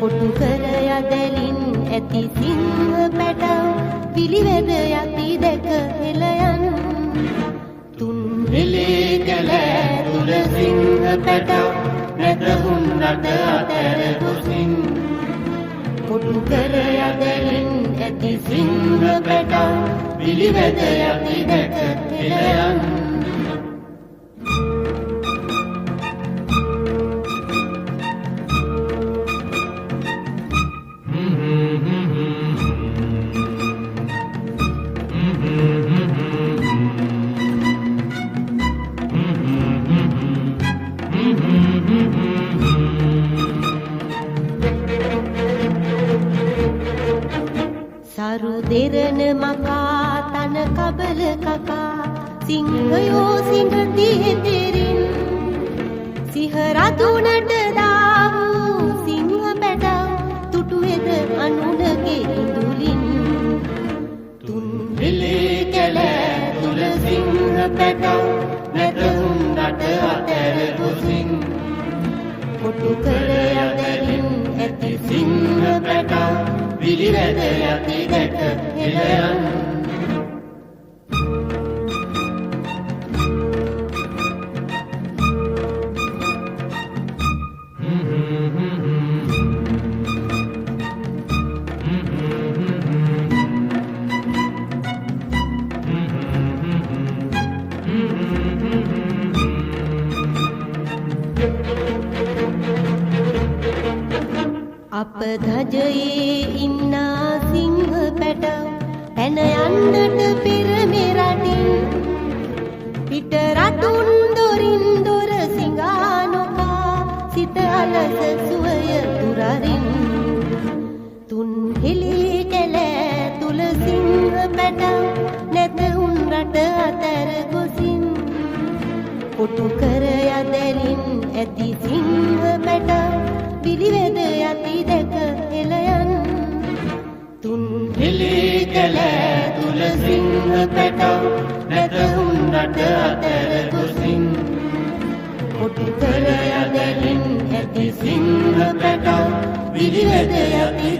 කොටු කර යදලින් ඇති සිංහ පැටව පිළිවෙද යති දැක හෙළයන් තුන් හෙළේ කැල තුල සිංහ පැටව නැතහුන් රට අතර ගොසින් කොටු කර යදලින් ඇති සිංහ පැටව පිළිවෙද යති දැක හෙළයන් සරු දෙරණ මකා තන කබල කකා සිංහයෝ සිංහති හෙතෙරින් සිහරතුනට දාවූ සිංහ පැටව තුටුවෙද අනුනගේ ඉඳුලින් තුන් හෙළේ කැල තුල සිංහ පැටව නැතහුන් රට අතර ගොසින් කොටු කර යදලින් ඇති සිංහ පැටව පිළිවෙද යති දැක හෙළයන් අප ධජයේ ඉන්නා සිංහ පැටව පැන යන්නට පෙර මෙරටින් පිට රටුන් දොරින් දොර සිඟා නොකා සිත අලස සුවය දුරරින් තුන් හෙළේ කැල තුල සිංහ පැටව නැතහුන් රට අතර ගොසින් කොටු කර යදලින් ඇති සිංහ පැටව පිළිවෙද යති දැක හෙළයන් තුන් හෙළේ කැල තුල සිංහ පැටව නැතහුන් රට අතර ගොසින් කොටු කර යදලින් ඇති සිංහ පැටව පිළිවෙද යති